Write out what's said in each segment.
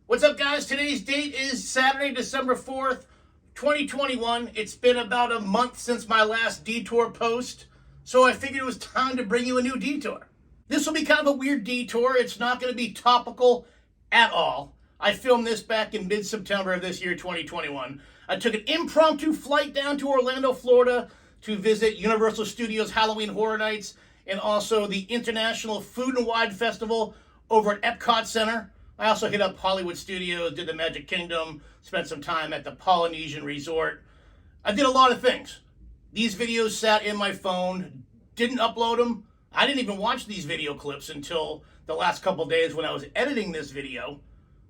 What's up, guys? Today's date is Saturday, December 4th, 2021. It's been about a month since my last detour post, so I figured it was time to bring you a new detour. This will be kind of a weird detour. It's not going to be topical at all. I filmed this back in mid-September of this year, 2021. I took an impromptu flight down to Orlando, Florida to visit Universal Studios Halloween Horror Nights and also the International Food and Wine Festival over at Epcot Center. I also hit up Hollywood Studios, did the Magic Kingdom, spent some time at the Polynesian Resort. I did a lot of things. These videos sat in my phone, didn't upload them. I didn't even watch these video clips until the last couple days when I was editing this video.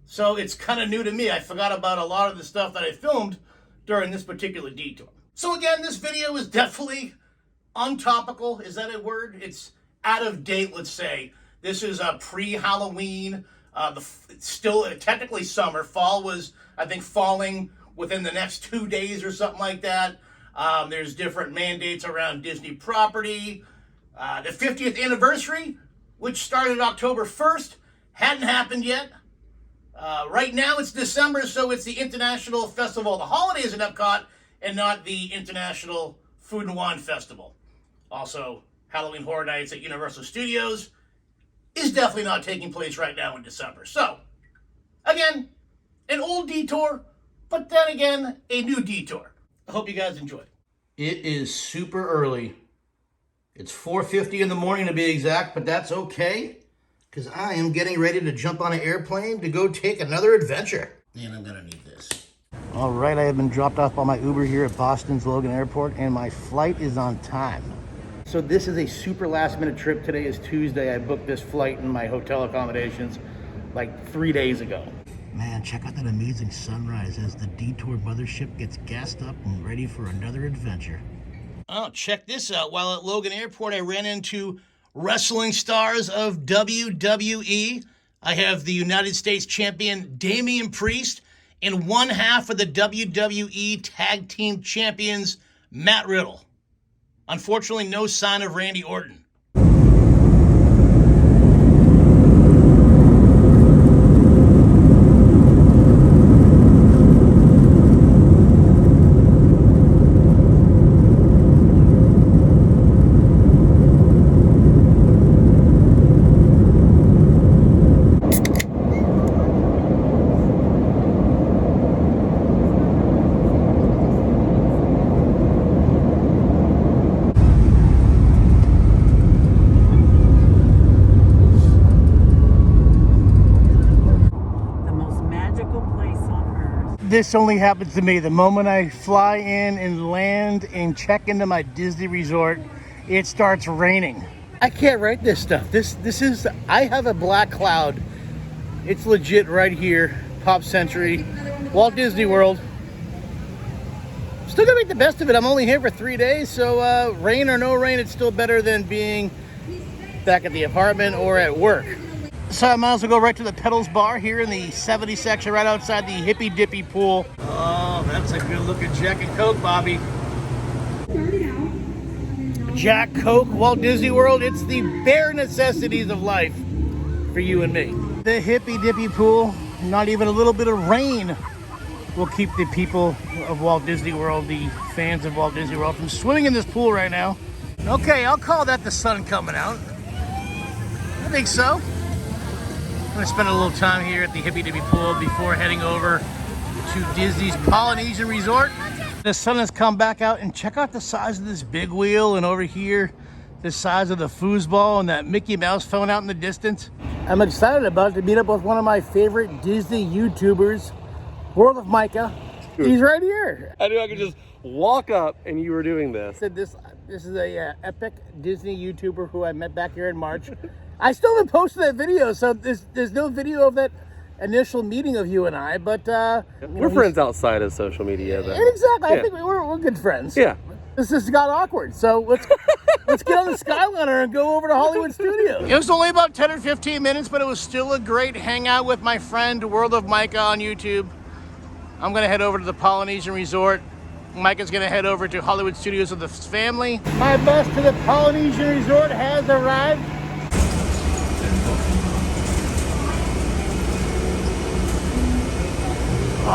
So it's kind of new to me. I forgot about a lot of the stuff that I filmed during this particular detour. So again, this video is definitely untopical. Is that a word? It's out of date, let's say. This is a pre-Halloween. It's still technically summer. Fall was, I think, falling within the next 2 days or something like that. There's different mandates around Disney property. The 50th anniversary, which started October 1st, hadn't happened yet. Right now it's December, so it's the International Festival of the Holidays at Epcot and not the International Food and Wine Festival. Also, Halloween Horror Nights at Universal Studios is definitely not taking place right now in December. So, again, an old detour, but then again, a new detour. I hope you guys enjoy. It is super early. It's 4:50 in the morning to be exact, but that's okay, because I am getting ready to jump on an airplane to go take another adventure. And I'm gonna need this. All right, I have been dropped off by my Uber here at Boston's Logan Airport, and my flight is on time. So this is a super last minute trip. Today is Tuesday. I booked this flight and my hotel accommodations like 3 days ago. Man, check out that amazing sunrise as the detour mothership gets gassed up and ready for another adventure. Oh, check this out. While at Logan Airport, I ran into wrestling stars of WWE. I have the United States champion Damian Priest and one half of the WWE Tag Team Champions, Matt Riddle. Unfortunately, no sign of Randy Orton. This only happens to me. The moment I fly in and land and check into my Disney resort, it starts raining. I can't write this stuff. This is, I have a black cloud. It's legit right here. Pop Century, Walt Disney World. Still gonna make the best of it. I'm only here for 3 days, so rain or no rain, it's still better than being back at the apartment or at work. So I might as well go right to the Pedals Bar here in the 70 section right outside the Hippy Dippy pool. Oh, that's a good looking Jack and Coke, Bobby. Jack, Coke, Walt Disney World, it's the bare necessities of life for you and me. The Hippy Dippy pool, not even a little bit of rain will keep the people of Walt Disney World, the fans of Walt Disney World, from swimming in this pool right now. Okay, I'll call that the sun coming out. I think so. I'm gonna spend a little time here at the Hippy Dippy pool before heading over to Disney's Polynesian Resort. The sun has come back out, and check out the size of this big wheel, and over here, the size of the foosball and that Mickey Mouse phone out in the distance. I'm excited about to meet up with one of my favorite Disney YouTubers, World of Micah. He's right here. I knew I could just walk up and you were doing this. Said this is a epic Disney YouTuber who I met back here in March. I still haven't posted that video, so there's no video of that initial meeting of you and I, but we're friends outside of social media, though. Exactly. I think we're good friends. Yeah. This just got awkward, so let's get on the Skyliner and go over to Hollywood Studios. It was only about 10 or 15 minutes, but it was still a great hangout with my friend World of Micah on YouTube. I'm gonna head over to the Polynesian Resort. Micah's gonna head over to Hollywood Studios with his family. My bus to the Polynesian Resort has arrived.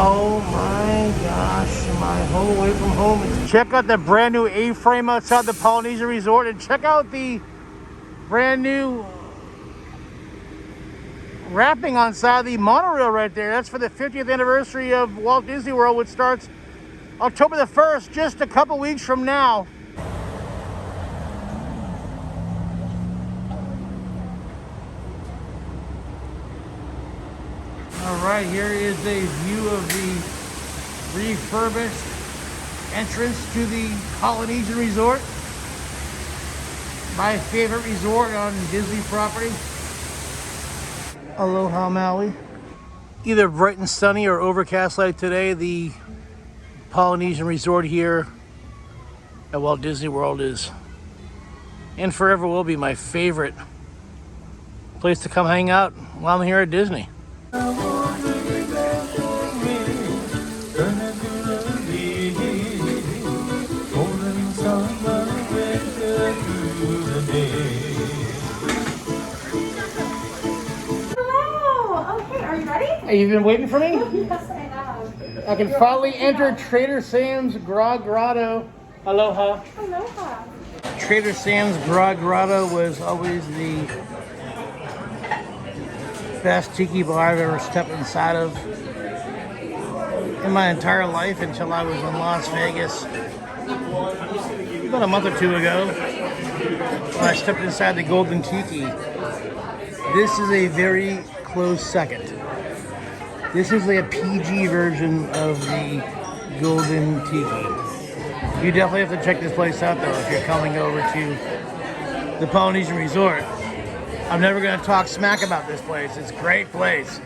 Oh my gosh, my whole way from home. Check out the brand new A-frame outside the Polynesian Resort, and check out the brand new wrapping on side the monorail right there. That's for the 50th anniversary of Walt Disney World, which starts October the 1st, just a couple weeks from now. All right, here is a view of the refurbished entrance to the Polynesian Resort. My favorite resort on Disney property. Aloha Maui. Either bright and sunny or overcast like today, the Polynesian Resort here at Walt Disney World is and forever will be my favorite place to come hang out while I'm here at Disney. You've been waiting for me? Yes, I have. I can finally enter Trader Sam's Grotto. Aloha. Aloha. Trader Sam's Grotto was always the best tiki bar I've ever stepped inside of in my entire life until I was in Las Vegas about a month or two ago when I stepped inside the Golden Tiki. This is a very close second. This is a PG version of the Golden Tiki. You definitely have to check this place out though if you're coming over to the Polynesian Resort. I'm never going to talk smack about this place. It's a great place.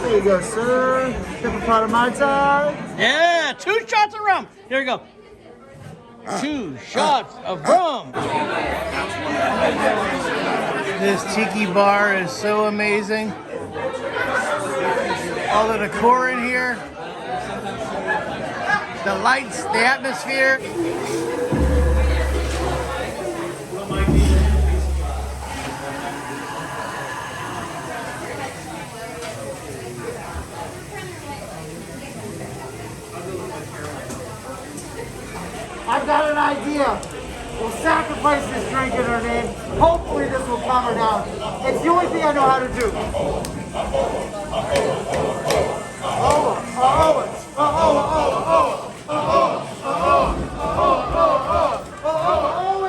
There you go, sir. Have a pot of Mai Tai. Yeah, 2 shots of rum. Here we go. 2 shots of rum. This tiki bar is so amazing. All the decor in here, the lights, the atmosphere. I've got an idea. We'll sacrifice this drink in her name. Hopefully this will calm her down. It's the only thing I know how to do. Oh,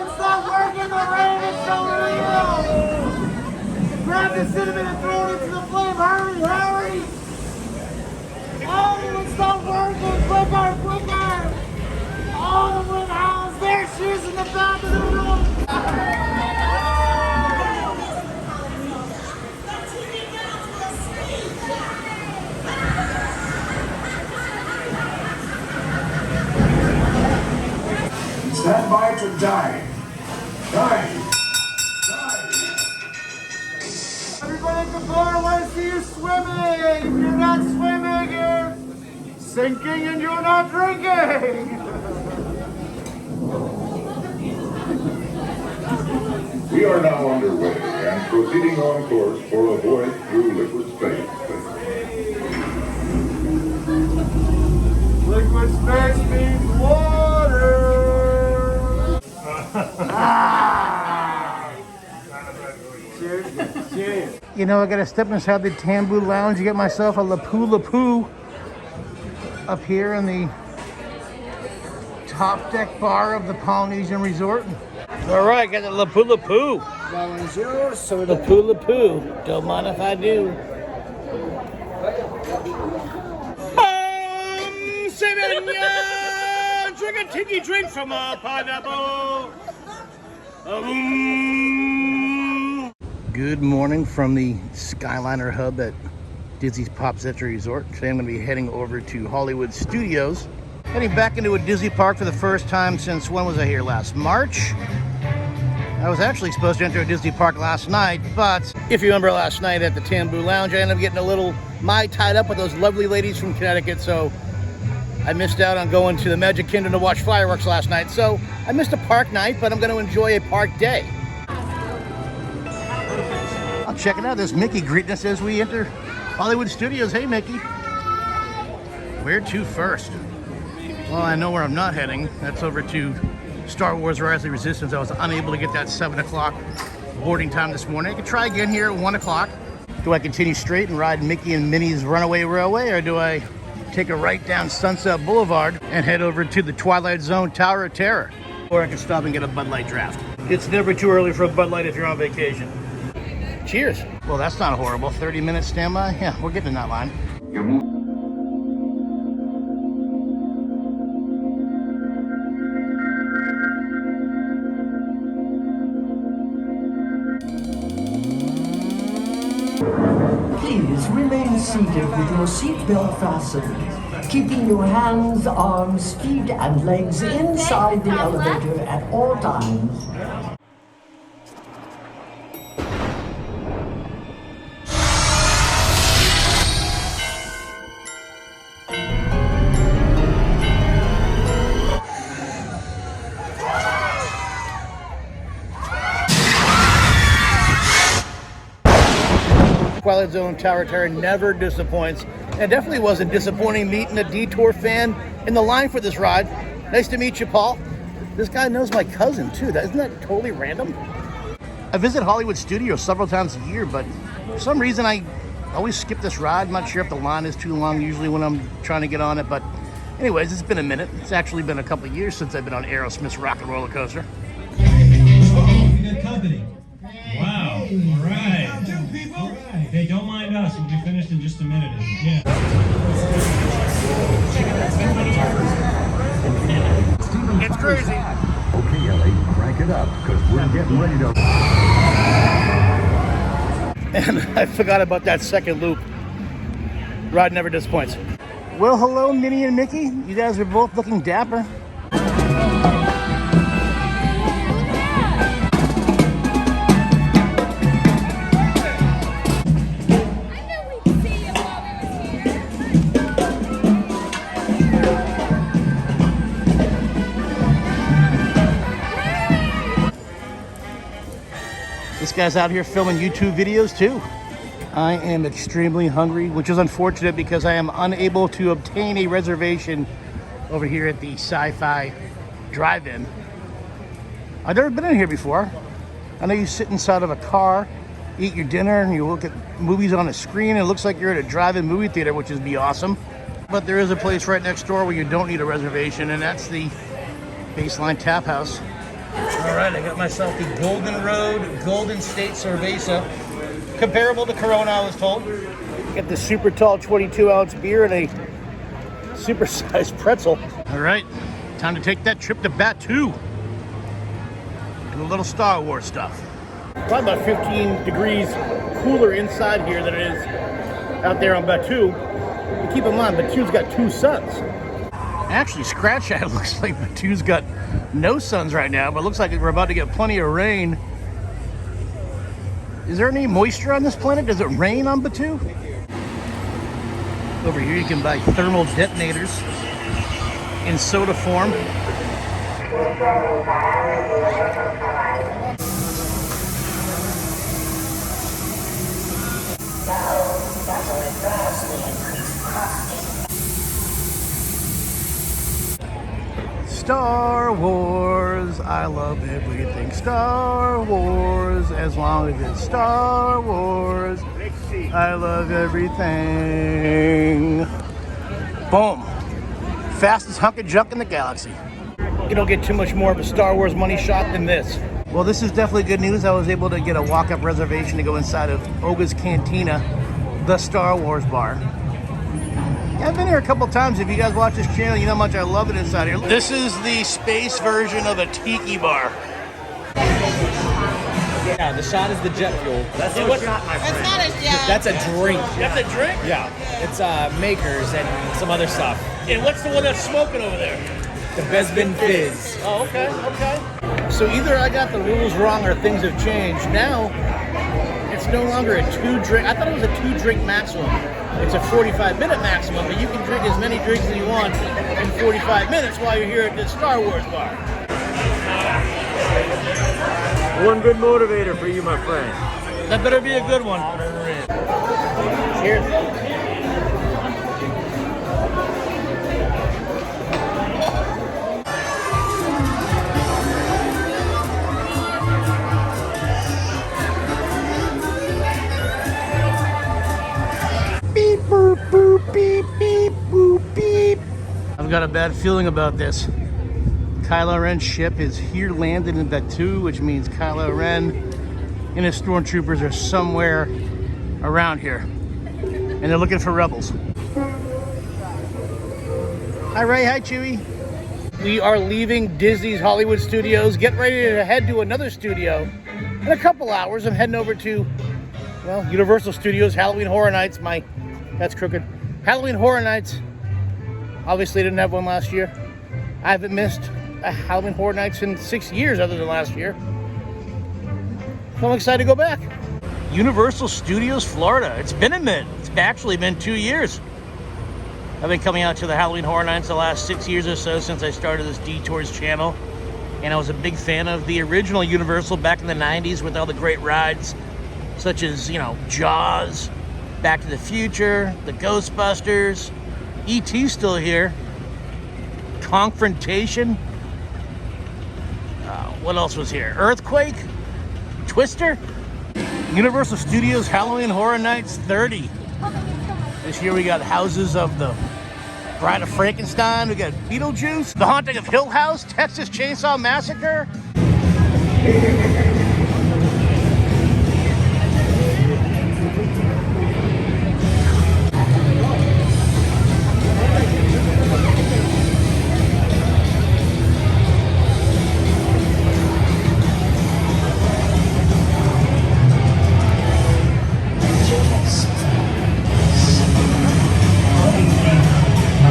it's not working. The rain is so real. Grab the cinnamon and throw it into the flame. Hurry, hurry. Oh, it's not working. Quicker. Oh, the wind howls. There she is in the back of the room. Stand by to dive. Everybody at the bar, I want to see you swimming. If you're not swimming, you're sinking and you're not drinking. We are now underway and proceeding on course for a voyage through liquid space. Liquid space means water. Cheers. You know, I gotta step inside the Tambu Lounge to get myself a lapu up here in the top deck bar of the Polynesian Resort. All right, got the lapu. Lapu. Don't mind if I do. Drink a tiki drink from a pineapple. Good morning from the Skyliner Hub at Disney's Pop Century Resort. Today I'm going to be heading over to Hollywood Studios. Heading back into a Disney park for the first time since, when was I here? Last March? I was actually supposed to enter a Disney park last night, but if you remember last night at the Tambu Lounge, I ended up getting a little Mai tied up with those lovely ladies from Connecticut, so I missed out on going to the Magic Kingdom to watch fireworks last night. So I missed a park night, but I'm going to enjoy a park day. I'll check it out. There's Mickey greeting us as we enter Hollywood Studios. Hey, Mickey. Where to first? Well, I know where I'm not heading. That's over to Star Wars Rise of the Resistance. I was unable to get that 7 o'clock boarding time this morning. I could try again here at 1 o'clock. Do I continue straight and ride Mickey and Minnie's Runaway Railway, or do I take a right down Sunset Boulevard and head over to the Twilight Zone Tower of Terror? Or I can stop and get a Bud Light draft. It's never too early for a Bud Light if you're on vacation. Cheers. Well, that's not horrible. 30-minute standby. Yeah, we're getting in that line. Please remain seated with your seatbelt fastened, keeping your hands, arms, feet, and legs inside the elevator at all times. Twilight Zone Tower of Terror never disappoints. And definitely wasn't disappointing meeting a Detour fan in the line for this ride. Nice to meet you, Paul. This guy knows my cousin, too. Isn't that totally random? I visit Hollywood Studios several times a year, but for some reason I always skip this ride. I'm not sure if the line is too long usually when I'm trying to get on it, but anyways, it's been a minute. It's actually been a couple of years since I've been on Aerosmith's Rock and Roller Coaster. We got company. Wow. All right. Hey, don't mind us. We'll be finished in just a minute. Yeah. It's crazy. Okay, Ellie, crank it up, because we're getting ready to... And I forgot about that second loop. Ride never disappoints. Well, hello, Minnie and Mickey. You guys are both looking dapper. This guy's out here filming YouTube videos too. I am extremely hungry, which is unfortunate because I am unable to obtain a reservation over here at the Sci-Fi Drive-In. I've never been in here before. I know you sit inside of a car, eat your dinner, and you look at movies on a screen. It looks like you're at a drive-in movie theater, which would be awesome. But there is a place right next door where you don't need a reservation, and that's the Baseline Tap House. All right, I got myself the Golden Road Golden State Cerveza, comparable to Corona, I was told. Get the super tall 22-ounce beer and a super-sized pretzel. All right, time to take that trip to Batuu. Do a little Star Wars stuff. Probably about 15 degrees cooler inside here than it is out there on Batuu. But keep in mind, Batuu's got 2 suns. Actually, scratch at it looks like Batuu's got no suns right now, but it looks like we're about to get plenty of rain. Is there any moisture on this planet? Does it rain on Batuu? Over here you can buy thermal detonators in soda form. Star Wars, I love everything Star Wars. As long as it's Star Wars, I love everything. Boom. Fastest hunk of junk in the galaxy. You don't get too much more of a Star Wars money shot than this. Well, this is definitely good news. I was able to get a walk-up reservation to go inside of Oga's Cantina, the Star Wars bar. I've been here a couple times. If you guys watch this channel, you know how much I love it inside here. This is the space version of a tiki bar. Yeah, the shot is the jet fuel. That's no shot, my friend. It's not a jet. That's a drink. That's a drink? Yeah. It's Makers and some other stuff. And what's the one that's smoking over there? The Besbin Fizz. Oh, okay, okay. So either I got the rules wrong or things have changed. Now, it's no longer a 2-drink. I thought it was a 2-drink maximum. It's a 45-minute maximum, but you can drink as many drinks as you want in 45 minutes while you're here at the Star Wars bar. One good motivator for you, my friend. That better be a good one. Cheers. Beep, boop, boop, beep, beep, boop, beep. I've got a bad feeling about this. Kylo Ren's ship is here landed in Batu, which means Kylo Ren and his stormtroopers are somewhere around here. And they're looking for rebels. Hi Ray, hi Chewie. We are leaving Disney's Hollywood Studios, getting ready to head to another studio. In a couple hours, I'm heading over to, well, Universal Studios, Halloween Horror Nights. That's crooked. Halloween Horror Nights. Obviously didn't have one last year. I haven't missed a Halloween Horror Nights in 6 years other than last year. So I'm excited to go back. Universal Studios, Florida. It's been a minute. It's actually been 2 years. I've been coming out to the Halloween Horror Nights the last 6 years or so since I started this Detours channel. And I was a big fan of the original Universal back in the 90s with all the great rides, such as, you know, Jaws, Back to the Future, the Ghostbusters, E.T.'s still here, Confrontation. What else was here? Earthquake, Twister. Universal Studios Halloween Horror Nights 30. This year we got Houses of the Bride of Frankenstein, we got Beetlejuice, The Haunting of Hill House, Texas Chainsaw Massacre.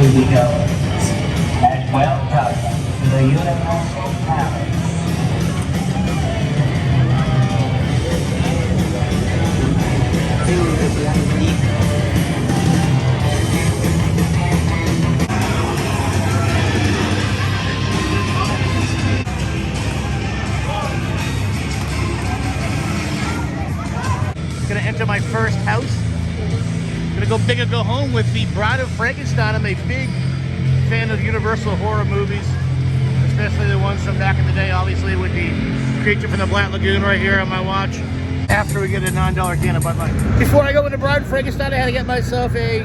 Moviegoers, and welcome to the Universal Palace. Gonna enter my first house. Gonna go big or go home with the Bride of Frankenstein. I'm a big fan of Universal horror movies, especially the ones from back in the day, obviously, with the Creature from the Black Lagoon right here on my watch. After we get a $9 can of Bud Light. Before I go into Bride of Frankenstein, I had to get myself a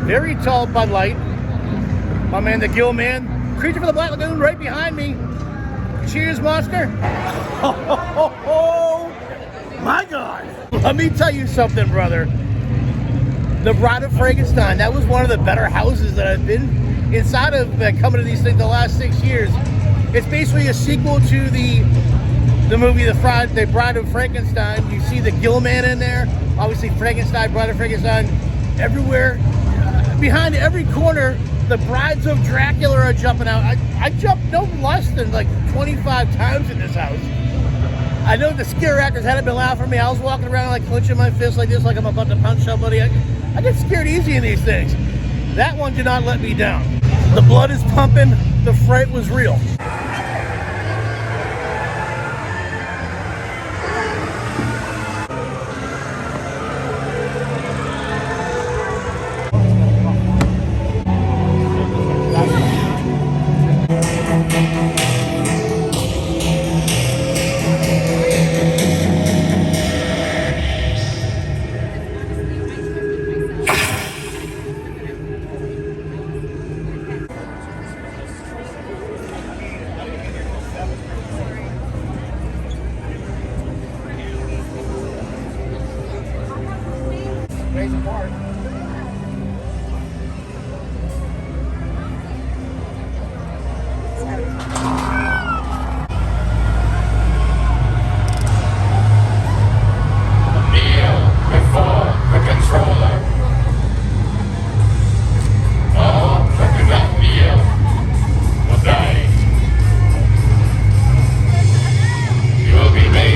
very tall Bud Light. My man, the Gill Man. Creature from the Black Lagoon right behind me. Cheers, monster. Oh, my God. Let me tell you something, brother. The Bride of Frankenstein, that was one of the better houses that I've been inside of coming to these things the last 6 years. It's basically a sequel to the movie The Bride of Frankenstein. You see the Gill Man in there, obviously Frankenstein, Bride of Frankenstein, everywhere. Behind every corner, the brides of Dracula are jumping out. I jumped no less than like 25 times in this house. I know the scare actors hadn't been laughing at me. I was walking around like clenching my fist like this, like I'm about to punch somebody. I get scared easy in these things. That one did not let me down. The blood is pumping. The fright was real.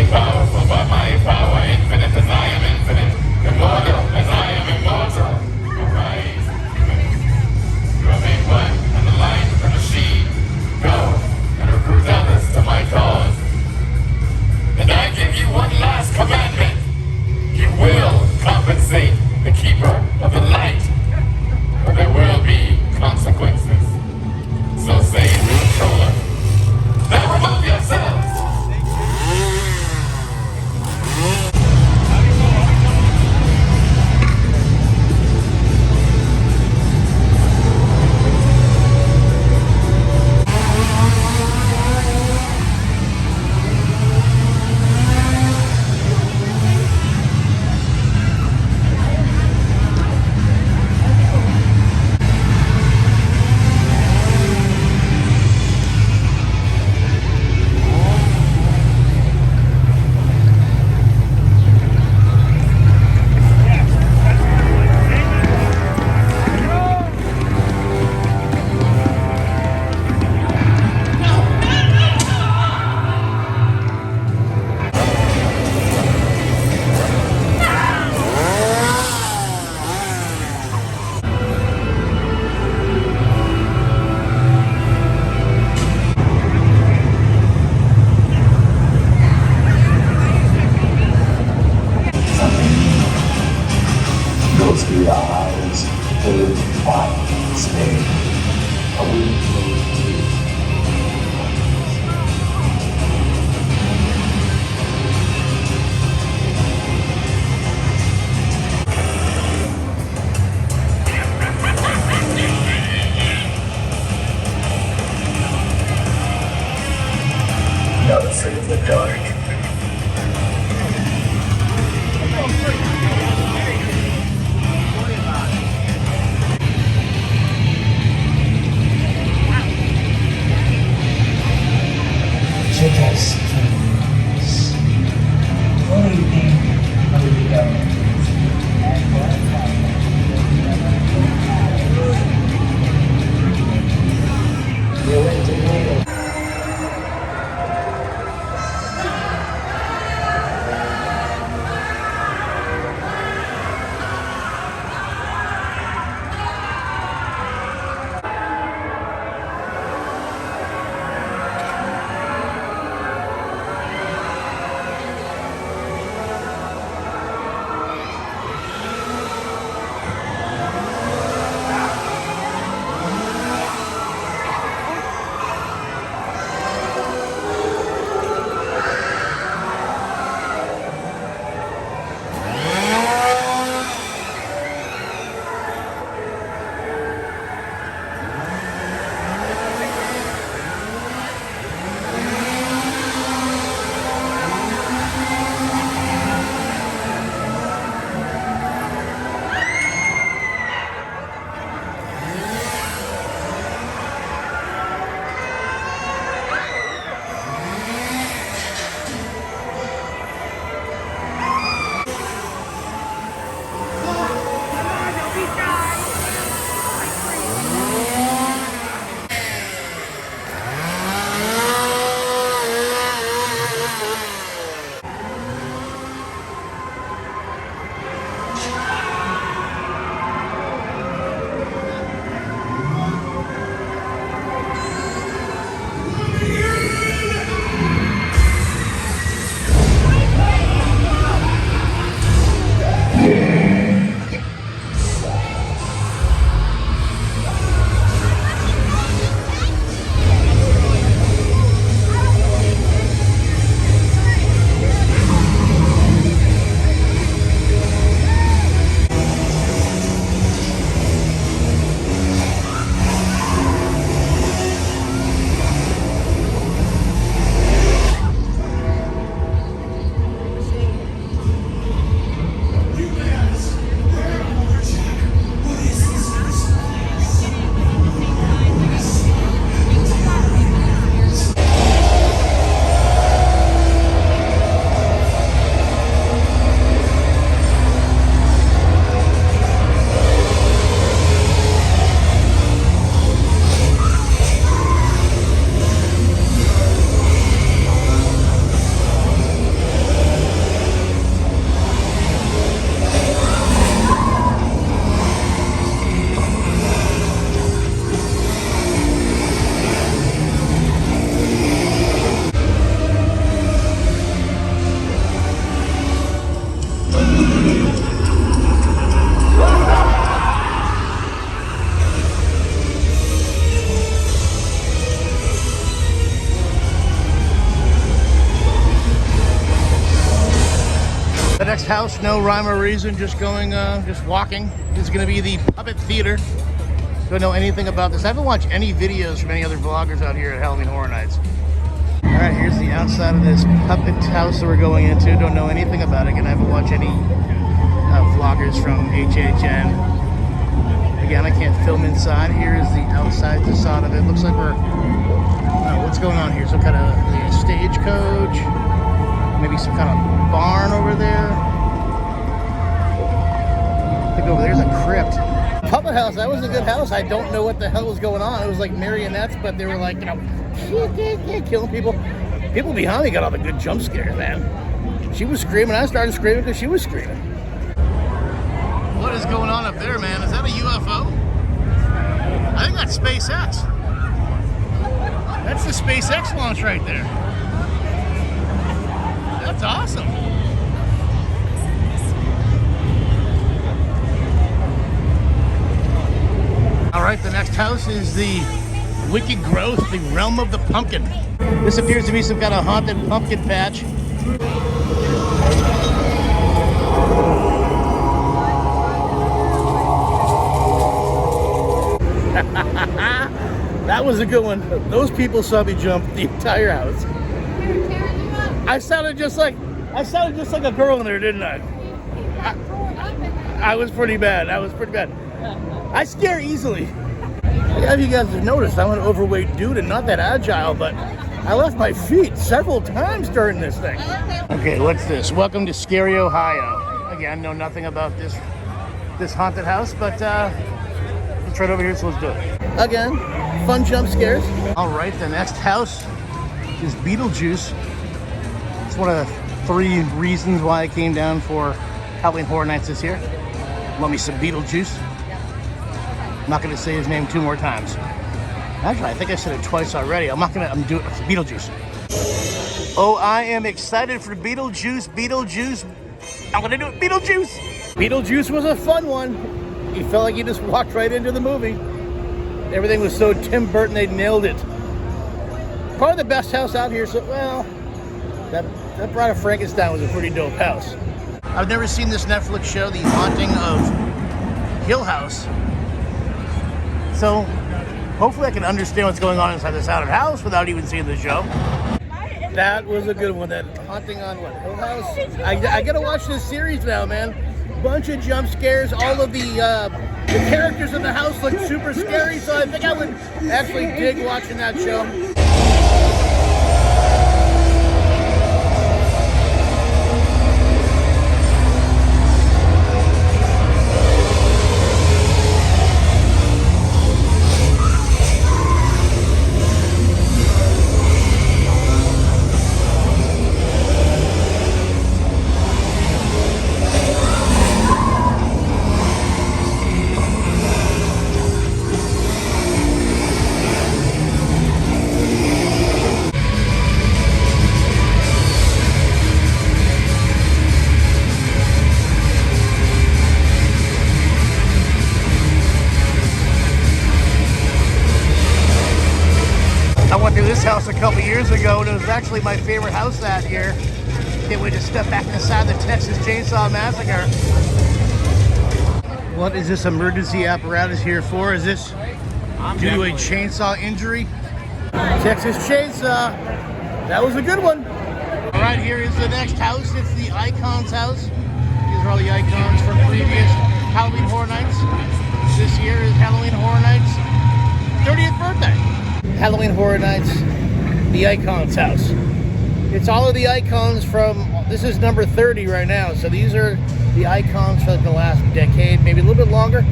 Powerful by my power, infinite as I am infinite, immortal as I am immortal. through the eyes, food, body, spirit. A week goes through. Not afraid of the dark. Check out Streams. What do you think of the government? You went to NATO. The next house, no rhyme or reason, just going, just walking. This is gonna be the Puppet Theater. Don't know anything about this. I haven't watched any videos from any other vloggers out here at Halloween Horror Nights. All right, here's the outside of this puppet house that we're going into. Don't know anything about it. Again, I haven't watched any vloggers from HHN. Again, I can't film inside. Here is the outside facade of it. Looks like we're, what's going on here? Some kind of stagecoach, maybe some kind of barn over there. I think over there's a crypt. Puppet house, that was a good house. I don't know what the hell was going on. It was like marionettes, but they were like, you know, killing people. People behind me got all the good jump scares, man. She was screaming. I started screaming because she was screaming. What is going on up there, man? Is that a UFO? I think that's SpaceX. That's the SpaceX launch right there. That's awesome. next house is the Wicked Growth, the Realm of the Pumpkin. This appears to be some kind of haunted pumpkin patch. That was a good one. Those people saw me jump the entire house. I sounded just like a girl in there, didn't I? I was pretty bad. I scare easily. If you guys have noticed, I'm an overweight dude and not that agile, but I left my feet several times during this thing. Okay, what's this? Welcome to Scary, Ohio. Again, know nothing about this haunted house, but it's right over here, so let's do it. Again, fun jump scares. All right, the next house is Beetlejuice. It's one of the 3 reasons why I came down for Halloween Horror Nights this year. Love me some Beetlejuice. I'm not gonna say his name 2 more times. Actually, I think I said it twice already. I'm doing it. Beetlejuice. Oh, I am excited for Beetlejuice. I'm gonna do it, Beetlejuice. Beetlejuice was a fun one. You felt like you just walked right into the movie. Everything was so Tim Burton, they nailed it. Probably the best house out here, so, well, that Bride of Frankenstein was a pretty dope house. I've never seen this Netflix show, The Haunting of Hill House. So, hopefully I can understand what's going on inside this haunted house without even seeing the show. That was a good one, that Haunting on what, Hill House? I gotta watch this series now, man. Bunch of jump scares, all of the characters in the house look super scary, so I think I would actually dig watching that show. House a couple years ago, and it was actually my favorite house that year. Can't wait to step back inside the Texas Chainsaw Massacre. What is this emergency apparatus here for? Is this due to a chainsaw injury? Texas Chainsaw. That was a good one. All right, here is the next house. It's the Icons house. These are all the icons from previous Halloween Horror Nights. This year is Halloween Horror Nights' 30th birthday. Halloween Horror Nights, the Icons house. It's all of the icons from, this is number 30 right now, so these are the icons for the last decade, maybe a little bit longer.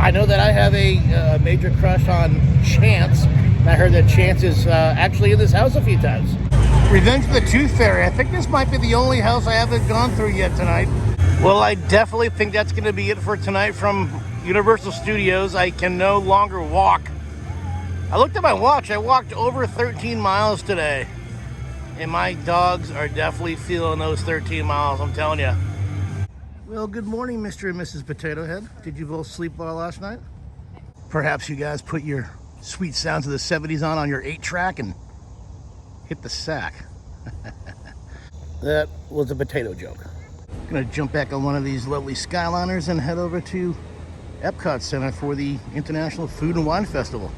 I know that I have a major crush on Chance. I heard that Chance is actually in this house a few times. Revenge of the Tooth Fairy. I think this might be the only house I haven't gone through yet tonight. Well, I definitely think that's going to be it for tonight from Universal Studios. I can no longer walk. I looked at my watch. I walked over 13 miles today. And my dogs are definitely feeling those 13 miles, I'm telling you. Well, good morning, Mr. and Mrs. Potato Head. Did you both sleep well last night? Perhaps you guys put your sweet sounds of the 70s on your 8-track and hit the sack. That was a potato joke. I'm gonna jump back on one of these lovely Skyliners and head over to Epcot Center for the International Food and Wine Festival.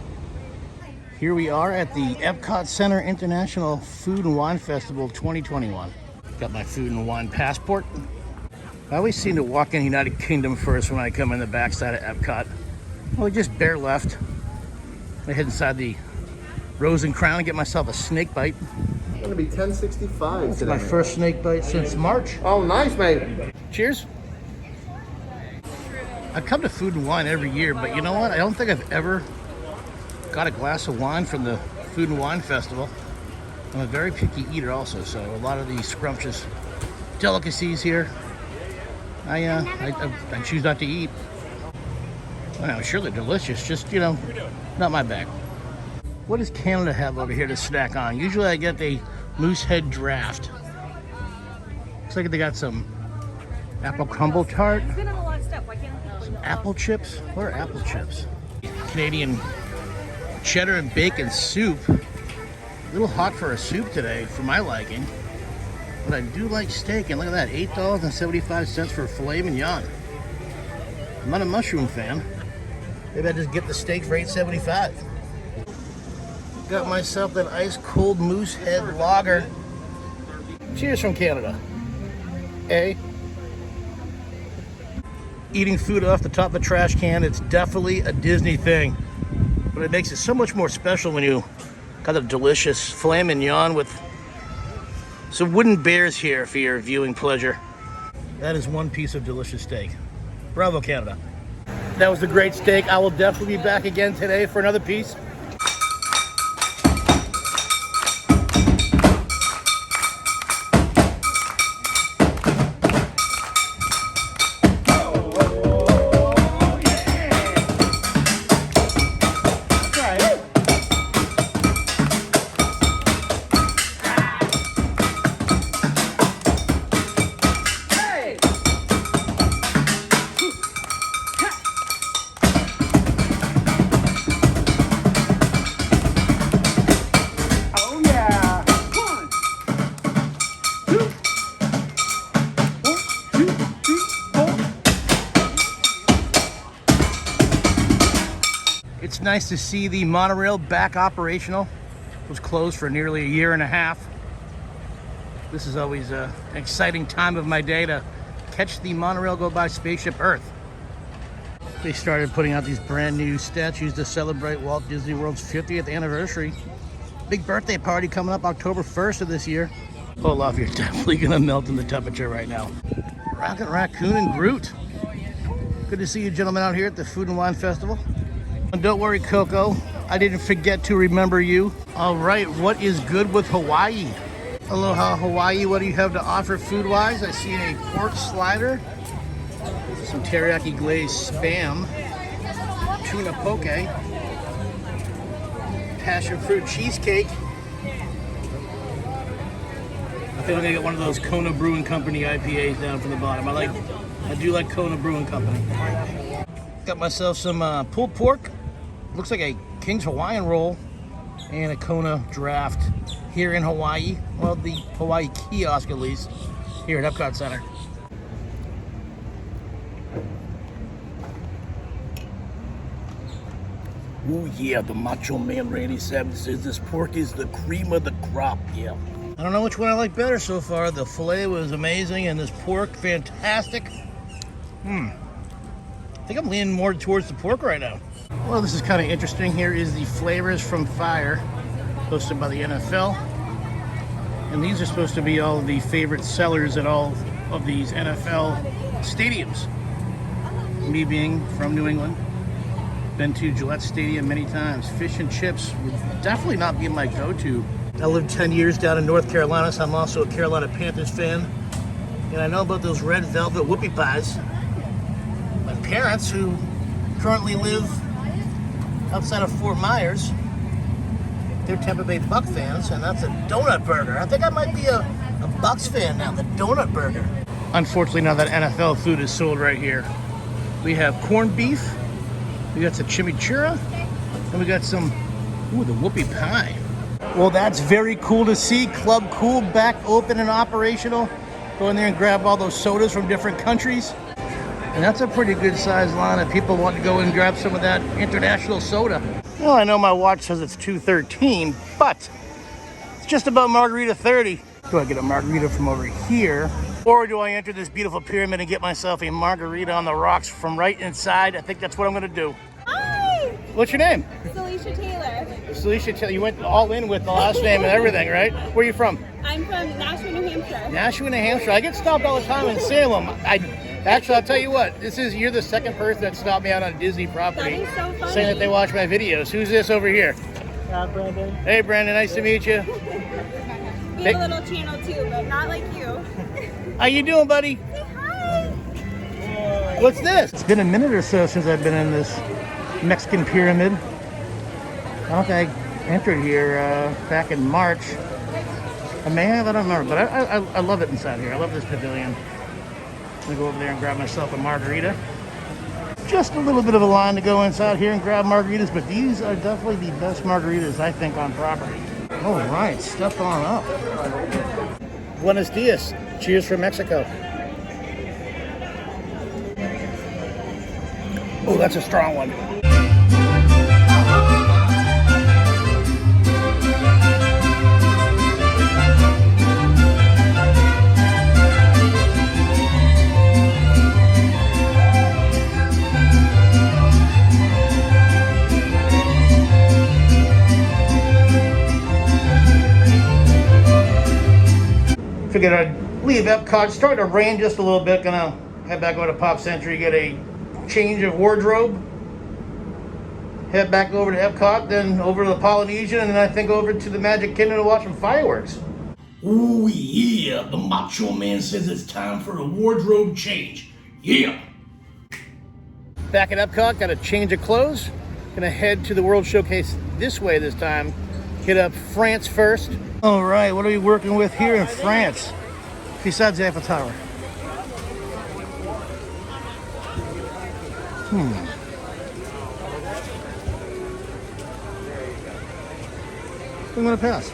Here we are at the Epcot Center International Food and Wine Festival 2021. Got my food and wine passport. I always seem to walk in United Kingdom first when I come in the backside of Epcot. Well, we just bare left. I head inside the Rose and Crown and get myself a snake bite. It's gonna be 1065 It's today. my first snake bite since March. Oh, nice, mate. Cheers. I come to Food and Wine every year, but you know what? I don't think I've ever got a glass of wine from the Food and Wine Festival. I'm a very picky eater also, so a lot of these scrumptious delicacies here, I choose not to eat. Well, I'm sure they're delicious, just, you know, not my bag. What does Canada have over here to snack on? Usually I get the Moosehead Draft. Looks like they got some apple crumble tart, some apple chips. What are apple chips? Canadian cheddar and bacon soup. A little hot for a soup today, for my liking. But I do like steak, and look at that, $8.75 for filet mignon. I'm not a mushroom fan. Maybe I just get the steak for $8.75. Got myself an ice cold Moosehead lager. Cheers from Canada. Eh? Eating food off the top of a trash can, it's definitely a Disney thing. But it makes it so much more special when you got a delicious filet mignon with some wooden bears here for your viewing pleasure. That is one piece of delicious steak. Bravo, Canada. That was a great steak. I will definitely be back again today for another piece. It's nice to see the monorail back operational. It was closed for nearly a year and a half. This is always an exciting time of my day to catch the monorail go by Spaceship Earth. They started putting out these brand new statues to celebrate Walt Disney World's 50th anniversary. Big birthday party coming up October 1st of this year. Olaf, you're definitely gonna melt in the temperature right now. Rocket Raccoon and Groot. Good to see you gentlemen out here at the Food and Wine Festival. And don't worry, Coco, I didn't forget to remember you. All right, what is good with Hawaii? Aloha, Hawaii, what do you have to offer food-wise? I see a pork slider, some teriyaki glazed spam, tuna poke, passion fruit cheesecake. I think I'm gonna get one of those Kona Brewing Company IPAs down from the bottom. I do like Kona Brewing Company. Got myself some pulled pork. Looks like a King's Hawaiian roll and a Kona draft here in Hawaii. Well, the Hawaii kiosk at least, here at Epcot Center. Oh yeah, the Macho Man Randy Savage says this pork is the cream of the crop, yeah. I don't know which one I like better so far. The filet was amazing and this pork, fantastic. I think I'm leaning more towards the pork right now. Well, this is kind of interesting. Here is the Flavors from Fire, hosted by the NFL. And these are supposed to be all of the favorite sellers at all of these NFL stadiums. Me being from New England, been to Gillette Stadium many times. Fish and chips would definitely not be my go-to. I lived 10 years down in North Carolina, so I'm also a Carolina Panthers fan. And I know about those red velvet whoopie pies. My parents, who currently live outside of Fort Myers, they're Tampa Bay Buck fans, and that's a donut burger. I think I might be a Bucks fan now, the donut burger. Unfortunately, now that NFL food is sold right here. We have corned beef, we got some chimichurri, and we got some, the whoopie pie. Well, that's very cool to see. Club Cool back open and operational. Go in there and grab all those sodas from different countries. And that's a pretty good sized line of people want to go and grab some of that international soda. Well, I know my watch says it's 2:13, but it's just about margarita 30. Do I get a margarita from over here? Or do I enter this beautiful pyramid and get myself a margarita on the rocks from right inside? I think that's what I'm gonna do. Hi! What's your name? Celicia Taylor. Celicia Taylor, you went all in with the last name and everything, right? Where are you from? I'm from Nashua, New Hampshire. Nashua, New Hampshire. I get stopped all the time in Salem. Actually, I'll tell you what, you're the second person that stopped me out on Disney property, That is so funny. saying that they watch my videos. Who's this over here? Brandon. Hey, Brandon, nice to meet you. We have a little channel too, but not like you. How you doing, buddy? Say hi. What's this? It's been a minute or so since I've been in this Mexican pyramid. I don't think I entered here back in March. I may have, I don't remember, but I love it inside here. I love this pavilion. I'm gonna go over there and grab myself a margarita. just a little bit of a line to go inside here and grab margaritas, but these are definitely the best margaritas, I think, on property. All right, step on up. Buenos dias. Cheers from Mexico. Oh, that's a strong one. Figured I'd leave Epcot. It's starting to rain just a little bit. Gonna head back over to Pop Century, get a change of wardrobe. Head back over to Epcot, then over to the Polynesian, and then I think over to the Magic Kingdom to watch some fireworks. Ooh yeah, the Macho Man says it's time for a wardrobe change. Yeah. Back at Epcot, got a change of clothes. Gonna head to the World Showcase this way this time. Hit up France first. All right, what are we working with here in France? Besides the Eiffel Tower. I'm gonna pass.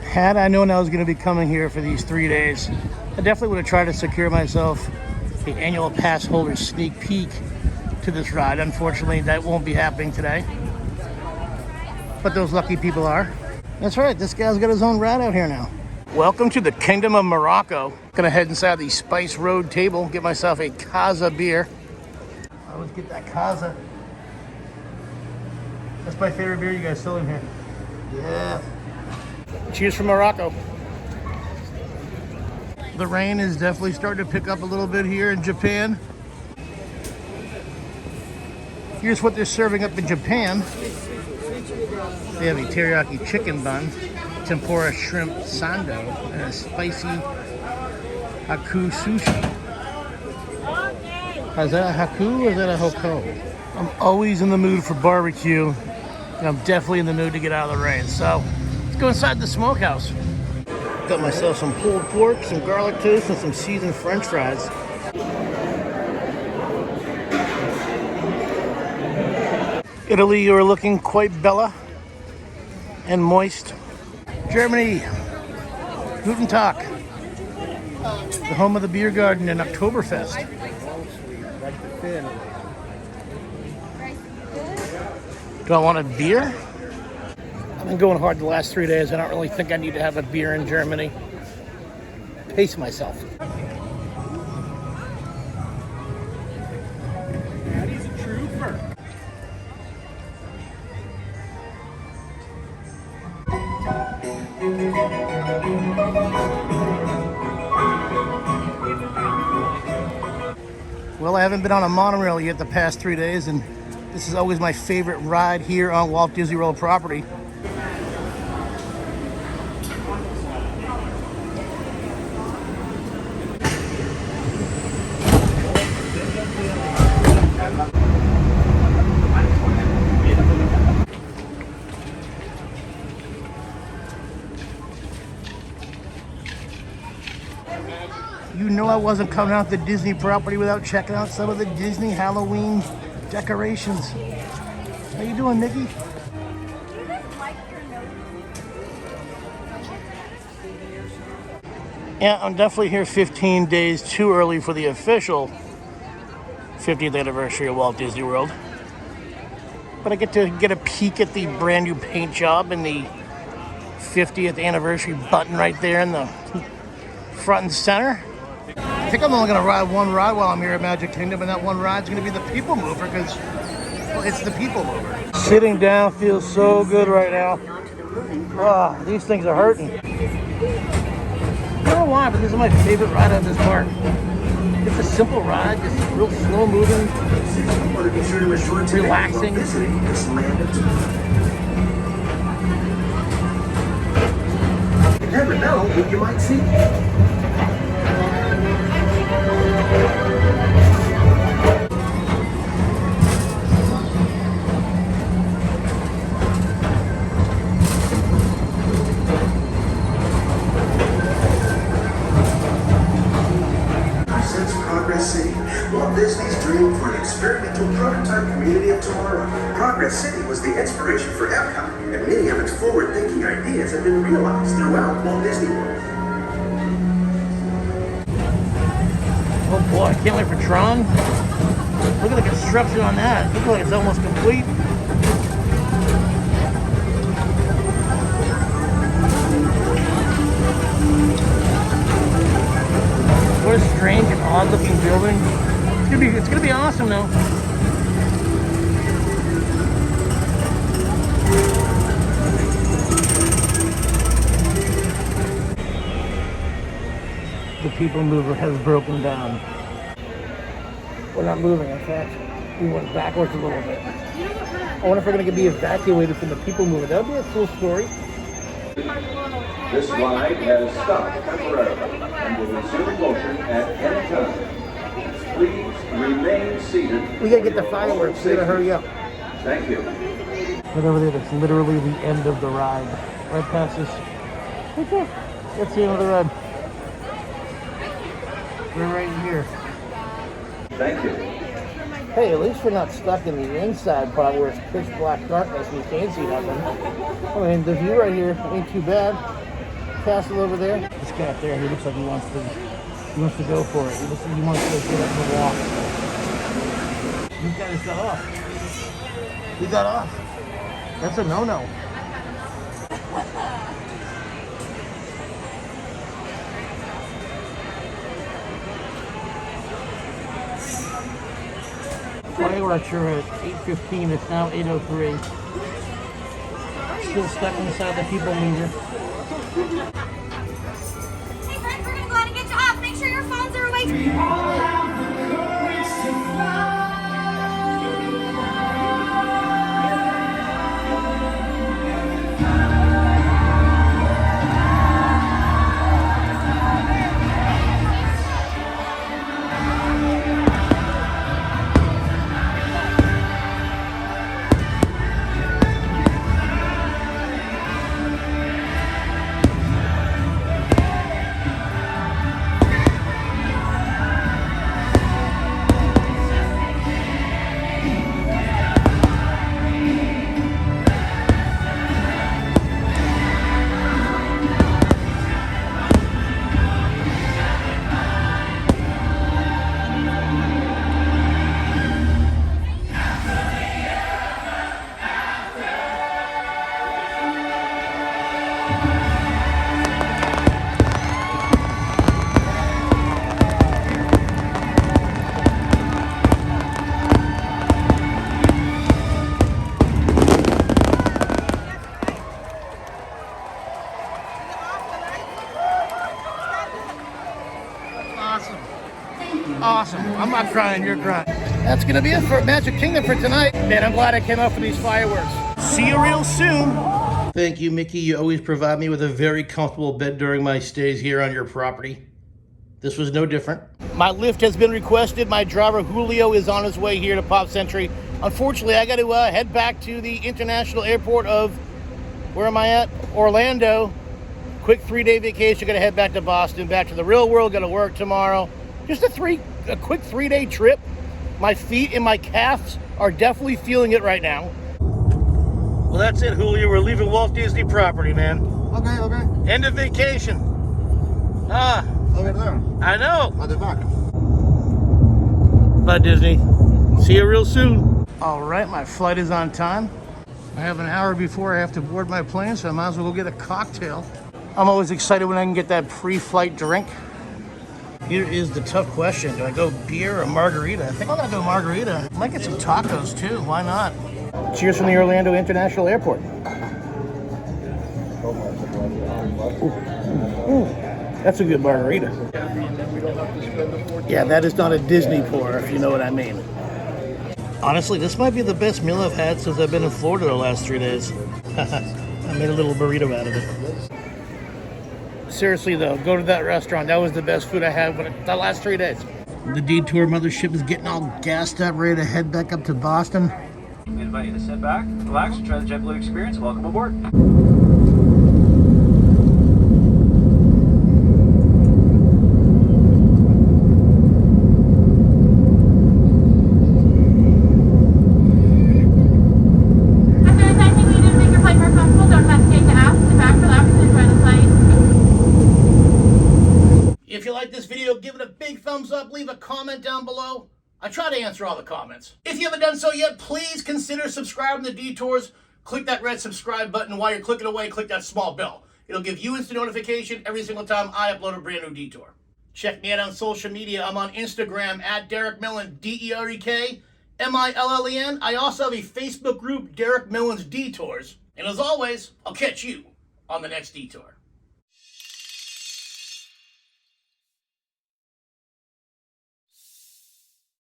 Had I known I was gonna be coming here for these 3 days, I definitely would have tried to secure myself the annual pass holder sneak peek to this ride. Unfortunately, that won't be happening today. But those lucky people are. That's right, this guy's got his own ride out here now. Welcome to the Kingdom of Morocco. Gonna head inside the Spice Road table, get myself a Kaza beer. I always get that Kaza. That's my favorite beer you guys sell in here. Yeah. Cheers from Morocco. The rain is definitely starting to pick up a little bit here in Japan. Here's what they're serving up in Japan. They have a teriyaki chicken bun, tempura shrimp sando, and a spicy haku sushi. Is that a haku or is that a hoko? I'm always in the mood for barbecue, and I'm definitely in the mood to get out of the rain. So let's go inside the smokehouse. Got myself some pulled pork, some garlic toast, and some seasoned French fries. Italy, you are looking quite bella and moist. Germany, Guten Tag, the home of the beer garden and Oktoberfest. Do I want a beer? I've been going hard the last 3 days. I don't really think I need to have a beer in Germany. Pace myself. Well, I haven't been on a monorail yet the past 3 days, and this is always my favorite ride here on Walt Disney World property. You know I wasn't coming out the Disney property without checking out some of the Disney Halloween decorations. How you doing, Mickey? Yeah, I'm definitely here 15 days too early for the official 50th anniversary of Walt Disney World. But I get to get a peek at the brand new paint job and the 50th anniversary button right there in the front and center. I think I'm only going to ride one ride while I'm here at Magic Kingdom, and that one ride's going to be the People Mover because, well, it's the People Mover. Sitting down feels so good right now. Ah, these things are hurting. I don't know why, but this is my favorite ride of this park. It's a simple ride, just real slow moving, relaxing. You never know what you might see. experimental prototype community of tomorrow. Progress City was the inspiration for Epcot, and many of its forward-thinking ideas have been realized throughout Walt Disney World. Oh boy, I can't wait for Tron. Look at the construction on that. Looks like it's almost complete. What a strange and odd looking building. It's gonna be awesome though. The people mover has broken down. We're not moving, in fact, we went backwards a little bit. I wonder if we're gonna be evacuated from the people mover. That would be a cool story. This ride has stopped temporarily and will resume motion at any time. Please remain seated. We gotta get the fireworks. We gotta hurry up. Thank you. Right over there, that's literally the end of the ride. Right past this. Right there. That's the end of the ride. We're right here. Thank you. Hey, at least we're not stuck in the inside part where it's pitch black darkness and you can't see nothing. I mean, the view right here ain't too bad. Castle over there. This guy up there, he looks like he wants to go for it. He looks like he wants to get up and walk. This guy just got off. He got off. That's a no-no. Fireworks are at 8:15. It's now 8:03. Still stuck inside the people mover. Hey friends, we're gonna go ahead and get you off. Make sure your phones are away from you. Awesome. I'm not crying, you're crying. That's gonna be it for Magic Kingdom for tonight. Man, I'm glad I came out for these fireworks. See you real soon. Thank you, Mickey. You always provide me with a very comfortable bed during my stays here on your property. This was no different. My lift has been requested. My driver, Julio, is on his way here to Pop Century. Unfortunately, I got to head back to the international airport of, where am I at? Orlando. Quick 3-day vacation. Got to head back to Boston, back to the real world. Got to work tomorrow. Just a quick 3-day trip. My feet and my calves are definitely feeling it right now. Well, that's it, Julio. We're leaving Walt Disney property, man. Okay. End of vacation. Over there. I know. At the back. Bye, Disney. See you real soon. All right, my flight is on time. I have an hour before I have to board my plane, so I might as well go get a cocktail. I'm always excited when I can get that pre-flight drink. Here is the tough question. Do I go beer or margarita? I think I'm gonna go margarita. I might get some tacos too. Why not? Cheers from the Orlando International Airport. Ooh, that's a good margarita. Yeah, that is not a Disney pour, if you know what I mean. Honestly, this might be the best meal I've had since I've been in Florida the last 3 days. I made a little burrito out of it. Seriously though, go to that restaurant. That was the best food I had the last 3 days. The Detour mothership is getting all gassed up, ready to head back up to Boston. We invite you to sit back, relax, and try the JetBlue experience. Welcome aboard. If you like this video, give it a big thumbs up, leave a comment down below. I try to answer all the comments. If you haven't done so yet, please consider subscribing to Detours. Click that red subscribe button. While you're clicking away, click that small bell. It'll give you instant notification every single time I upload a brand new Detour. Check me out on social media. I'm on Instagram at Derek Millen, DerekMillen. I also have a Facebook group, Derek Millen's Detours. And as always, I'll catch you on the next Detour.